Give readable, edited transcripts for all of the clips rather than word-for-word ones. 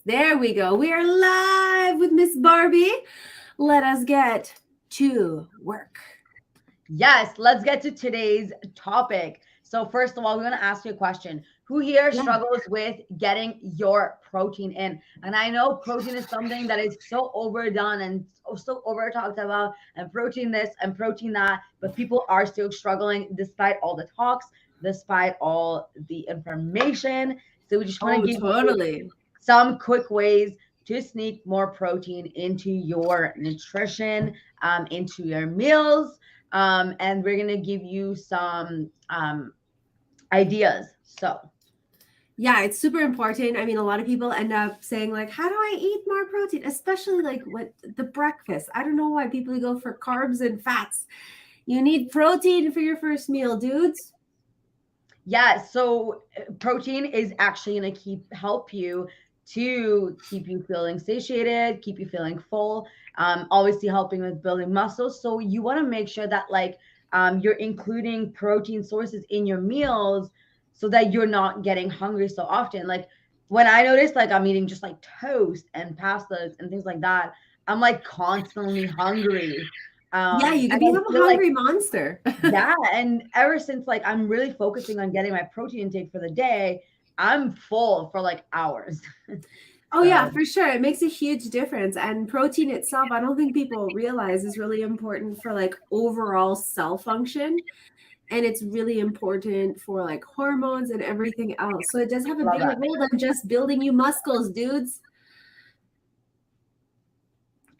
There we go. We are live with Miss Barbie. Let us get to work. Yes, let's get to today's topic. So, first of all, we want to ask you a question. Who here Yeah. struggles with getting your protein in? And I know protein is something that is so overdone and so over talked about, and protein this and protein that, but people are still struggling despite all the talks, despite all the information. So, we just want Oh, to give you totally. some quick ways to sneak more protein into your nutrition, into your meals. And we're going to give you some ideas. So, Yeah, it's super important. I mean, a lot of people end up saying, like, how do I eat more protein? Especially like with the breakfast. I don't know why people go for carbs and fats. You need protein for your first meal, dudes. yeah, so protein is actually going to help you to keep you feeling satiated, keep you feeling full, obviously helping with building muscles. So you want to make sure that you're including protein sources in your meals so that you're not getting hungry so often. Like when I notice like I'm eating just like toast and pastas and things like that, I'm like constantly hungry. Yeah, you And could I become a feel like hungry monster. yeah, and ever since like I'm really focusing on getting my protein intake for the day, I'm full for like hours. Oh yeah, So for sure. It makes a huge difference. And protein itself, I don't think people realize is really important for like overall cell function. And it's really important for like hormones and everything else. So it does have a love bigger that. role than just building you muscles, dudes.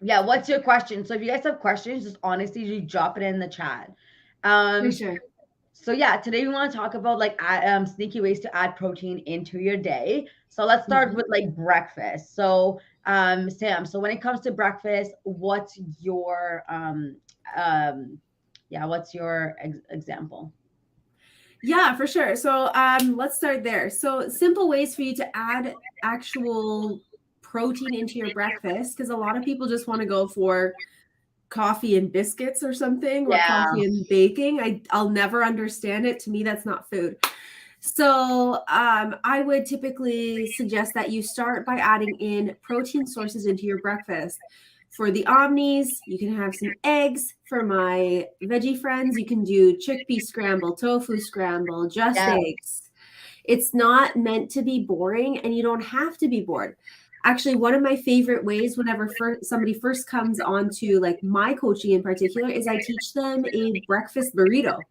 Yeah, what's your question? So if you guys have questions, just honestly just drop it in the chat. For Um, sure. so yeah, today we want to talk about sneaky ways to add protein into your day. So let's start Mhm. with like breakfast. So Sam, so when it comes to breakfast, what's your um yeah, what's your example? Yeah, for sure. So let's start there. So simple ways for you to add actual protein into your breakfast, because a lot of people just want to go for coffee and biscuits or something, or Yeah. coffee and baking. I'll never understand it. To me, that's not food. So I would typically suggest that you start by adding in protein sources into your breakfast. For the omnis, you can have some eggs. For my veggie friends, you can do chickpea scramble, tofu scramble, just Yeah. eggs. It's not meant to be boring, and you don't have to be bored. Actually, one of my favorite ways whenever somebody first comes onto like my coaching in particular is I teach them a breakfast burrito.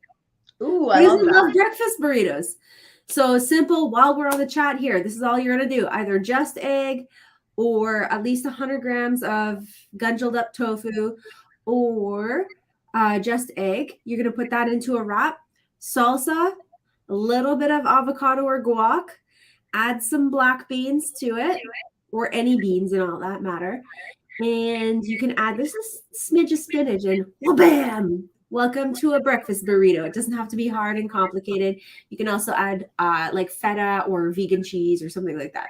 Ooh, I Because love I that. love breakfast burritos. So simple, while we're on the chat here, this is all you're going to do. Either just egg or at least 100 grams of gungeled up tofu or just egg. You're going to put that into a wrap, salsa, a little bit of avocado or guac, add some black beans to it, or any beans and all that matter. And you can add this smidge of spinach and bam! Welcome to a breakfast burrito. It doesn't have to be hard and complicated. You can also add like feta or vegan cheese or something like that.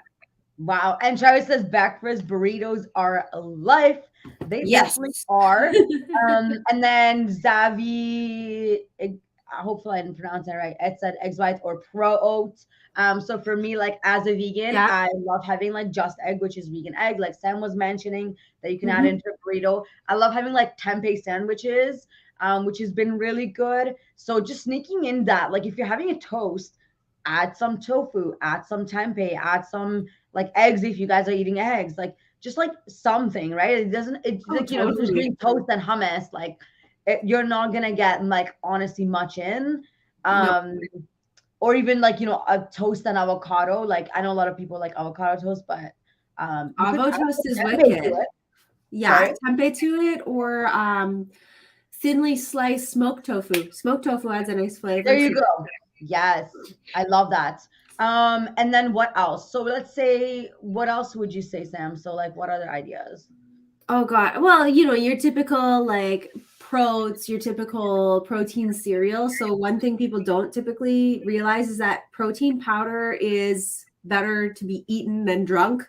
Wow. And Travis says breakfast burritos are life. They Yes. definitely are. And then Zavi, hopefully I didn't pronounce that right. It said eggs whites or pro oats. So for me, like as a vegan, Yeah. I love having like just egg, which is vegan egg, like Sam was mentioning that you can add Mhm. into a burrito. I love having like tempeh sandwiches, which has been really good. So just sneaking in that, like if you're having a toast, add some tofu, add some tempeh, add some like eggs if you guys are eating eggs, like just like something, right? It doesn't, it's Oh, like, if you're just totally. doing toast and hummus, like you're not gonna get like honestly much in. No. Um, or even like, a toast and avocado. Like I know a lot of people like avocado toast, but you could Avo add toast is some tempeh to wicked. it. Yeah, Sorry. tempeh to it or thinly sliced smoked tofu. Smoked tofu adds a nice There flavor you too. go. Yes, I love that. And then what else? So let's say, what else would you say, Sam? So like, what other ideas? Oh God. Well, your typical like protein, your typical protein cereal. So one thing people don't typically realize is that protein powder is better to be eaten than drunk.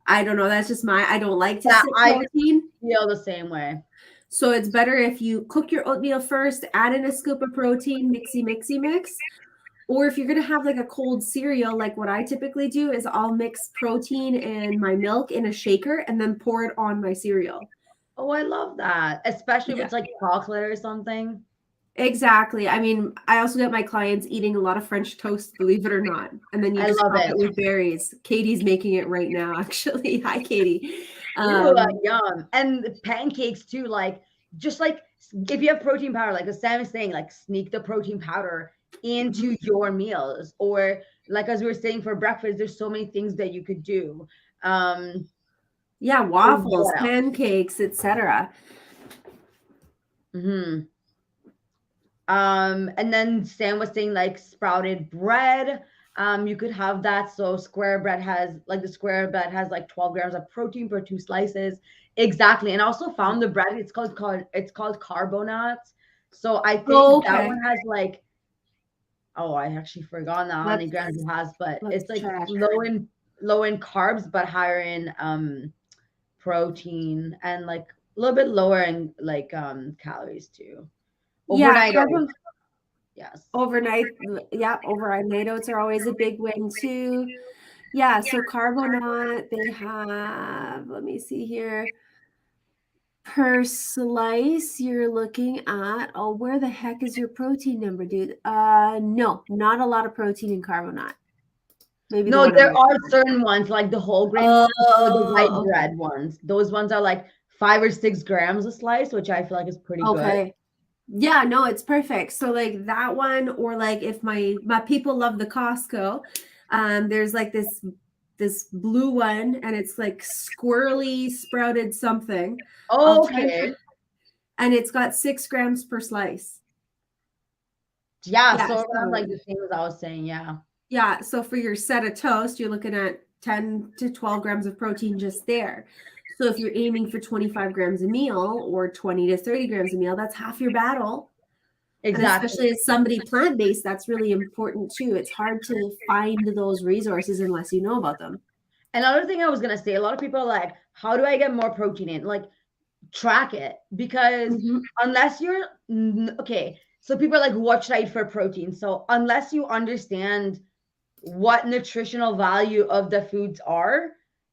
I don't know. That's just I don't like to Yeah, sip I protein. feel the same way. So it's better if you cook your oatmeal first, add in a scoop of protein, mixy, mixy, mix. Or if you're going to have like a cold cereal, like what I typically do is I'll mix protein and my milk in a shaker and then pour it on my cereal. Oh, I love that. Especially if Yeah, it's like chocolate or something. exactly. I mean, I also get my clients eating a lot of French toast, believe it or not. And then you I just love top it. it with berries. Katie's making it right now, actually. Hi, Katie. Ooh, Um, yum. And pancakes too, like just like if you have protein powder, like Sam is saying, like sneak the protein powder into mhm. your meals. Or like as we were saying for breakfast, there's so many things that you could do. Um, Yeah, waffles, what else? pancakes, etc. Hmm. And then Sam was saying like sprouted bread. You could have that. So square bread has like the square bread has like 12 grams of protein per two slices. Exactly. And I also found the bread, it's called carbonate. So I Oh, think that okay. one has like, oh, I actually forgot now how many Let's grams it has, but it's let's like check. low in carbs, but higher in protein, and like a little bit lower in like calories too. Yeah, Overnight oats. Yes. overnight, yeah, overnight oats are always a big win too. Yeah, so carbonate, they have, let me see here, per slice, you're looking at, oh, where the heck is your protein number, dude? No, not a lot of protein in carbonate. Maybe the No, one I'm there looking are at. certain ones, like the whole grain ones or the white Oh, okay. bread ones. Those ones are like 5 or 6 grams a slice, which I feel like is pretty good. Okay. Yeah, no, it's perfect. So like that one, or like if my people love the Costco, there's like this blue one, and it's like squirrely sprouted something. I'll try and Okay. and it's got 6 grams per slice. Yeah, Yeah, so around so like the same as I was saying, yeah. yeah, so for your set of toast, you're looking at 10 to 12 grams of protein just there. So if you're aiming for 25 grams a meal or 20 to 30 grams a meal, that's half your battle. And Exactly. especially as somebody plant-based, that's really important too. It's hard to find those resources unless you know about them. Another thing I was gonna say, a lot of people are like, how do I get more protein in? Like, track it, because Mhm. unless you're okay, so people are like, what should I eat for protein? So unless you understand what nutritional value of the foods are,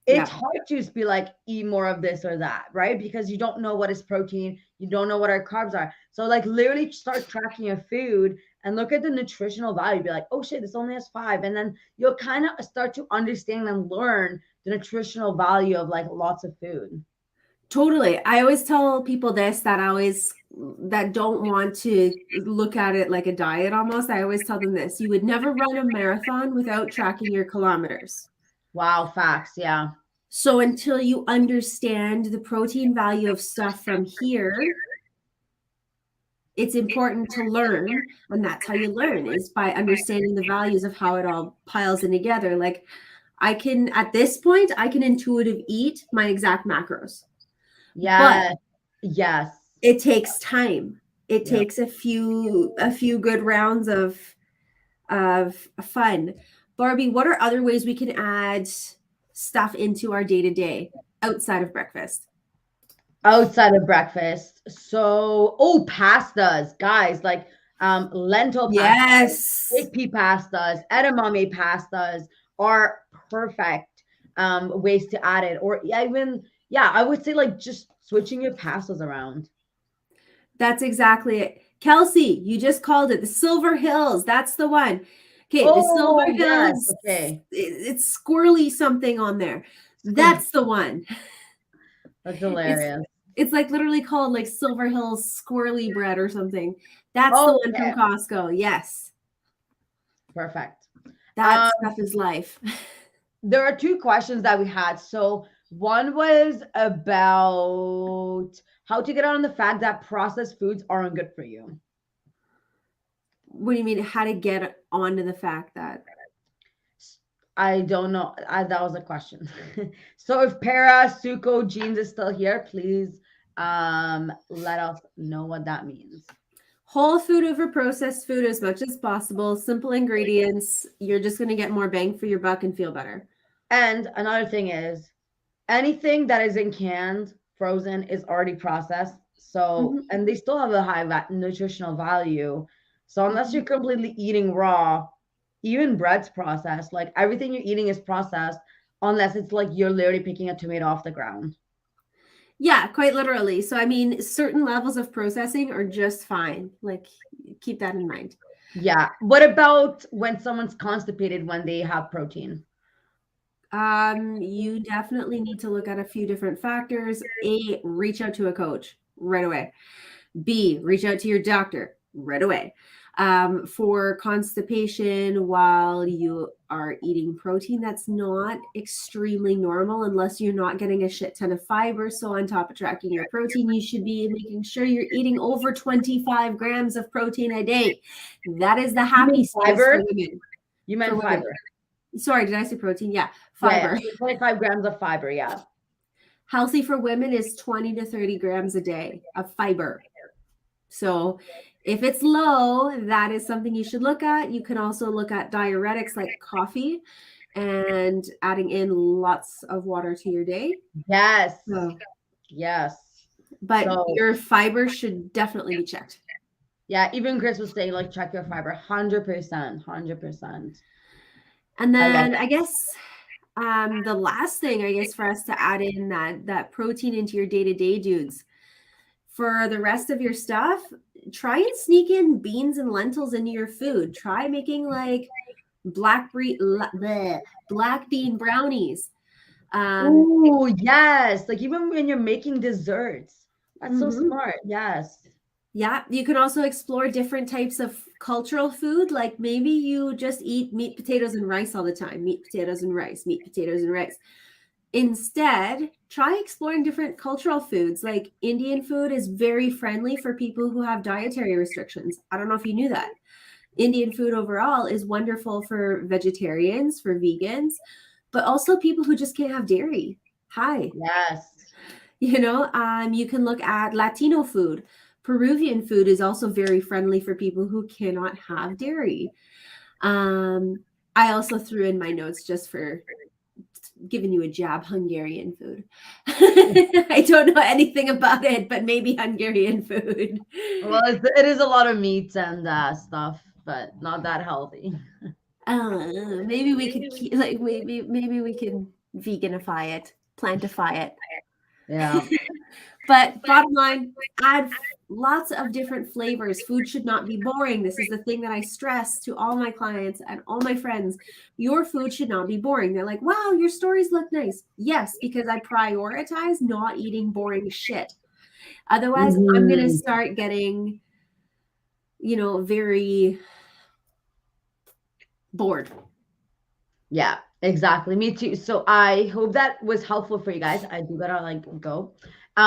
it's Yeah, hard to just be like, eat more of this or that, right? Because you don't know what is protein, you don't know what our carbs are. So like literally start tracking your food and look at the nutritional value. Be like, oh shit, this only has 5. And then you'll kind of start to understand and learn the nutritional value of like lots of food. totally. I always tell people this that don't want to look at it like a diet almost. I always tell them this. You would never run a marathon without tracking your kilometers. Wow, facts. Yeah. So until you understand the protein value of stuff from here, it's important to learn, and that's how you learn is by understanding the values of how it all piles in together. Like I can at this point I can intuitive eat my exact macros, but Yeah. Yes. it takes time. It Yep. takes a few good rounds of fun. Barbie, what are other ways we can add stuff into our day to day outside of breakfast? Outside of breakfast. So, oh, pastas, guys, like lentil pasta, Yes. chickpea pastas, edamame pastas are perfect ways to add it. Or even, yeah, I would say like just switching your pastas around. That's exactly it. Kelsey, you just called it the Silver Hills. That's the one. Okay, the Silver Oh, yes. Hills, Okay. it's squirrely something on there. That's the one. That's It's hilarious. it's like literally called like Silver Hills squirrely bread or something. That's the one from Okay. Costco. Yes. Perfect. That Um, stuff is life. there are 2 questions that we had. So one was about how to get on the fact that processed foods aren't good for you. What do you mean how to get onto the fact that I don't know. That was a question. So if Para Suko Jeans is still here, please let us know what that means. whole food over processed food as much as possible, simple ingredients, you're just going to get more bang for your buck and feel better. And another thing is anything that is in canned, frozen is already processed. So, Mhm. and they still have a high nutritional value. So unless you're Mhm. completely eating raw, even bread's processed. Like everything you're eating is processed, unless it's like you're literally picking a tomato off the ground. Yeah, quite literally. So, I mean, certain levels of processing are just fine. Like, keep that in mind. Yeah. What about when someone's constipated when they have protein? You definitely need to look at a few different factors. A, reach out to a coach right away. B, reach out to your doctor right away. For constipation while you are eating protein, that's not extremely normal unless you're not getting a shit ton of fiber. So, on top of tracking your protein, you should be making sure you're eating over 25 grams of protein a day. That is the You happy mean space for fiber? women. You For meant women. fiber. Sorry, did I say protein? Yeah, Yeah, yeah. fiber. So 25 grams of fiber. Yeah. Healthy for women is 20 to 30 grams a day of fiber. So if it's low, that is something you should look at. You can also look at diuretics like coffee and adding in lots of water to your day. Yes. So, Yes. but So your fiber should definitely be checked. yeah, even Chris was saying like check your fiber. 100%. 100%. And I love then it. I guess the last thing I guess for us to add in that protein into your day-to-day dudes. For the rest of your stuff, try and sneak in beans and lentils into your food. Try making like black bean brownies. Um, Ooh, yes. Like even when you're making desserts. That's so mhm. smart. Yes. Yeah, you can also explore different types of cultural food. Like maybe you just eat meat, potatoes, and rice all the time. Meat, potatoes, and rice. Meat, potatoes, and rice. Instead, try exploring different cultural foods. Like Indian food is very friendly for people who have dietary restrictions. I don't know if you knew that. Indian food overall is wonderful for vegetarians, for vegans, but also people who just can't have dairy. Hi. Yes. You can look at Latino food. Peruvian food is also very friendly for people who cannot have dairy. Um, I also threw in my notes just for giving you a jab, Hungarian food. I don't know anything about it, but maybe Hungarian food. Well, it is a lot of meats and stuff, but not that healthy. Maybe we could keep, like maybe we can veganify it, plantify it. Yeah. But bottom line, add lots of different flavors. Food should not be boring. This is the thing that I stress to all my clients and all my friends. Your food should not be boring. They're like, wow, your stories look nice. Yes, because I prioritize not eating boring shit. Otherwise, I'm going to Mhm. start getting, very bored. Yeah, exactly. Me too. So I hope that was helpful for you guys. I do gotta like go.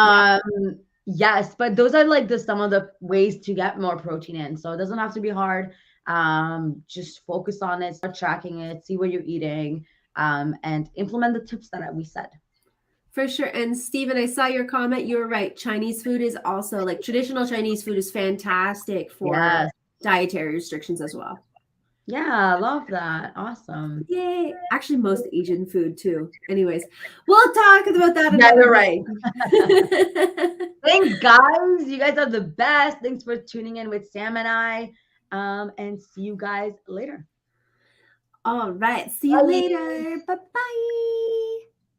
Yeah, Um, yes, but those are like some of the ways to get more protein in. So it doesn't have to be hard. Just focus on it, start tracking it, see what you're eating, and implement the tips that we said. for sure. And Stephen, I saw your comment. You were right. Chinese food is also like traditional Chinese food is fantastic for Yes. dietary restrictions as well. Yeah, love that. Awesome. Yay. Actually, most Asian food too. Anyways, we'll talk about that Yeah, another you're right. day. Thanks, guys. You guys are the best. Thanks for tuning in with Sam and I. And see you guys later. All right. See you Bye. later. Bye bye.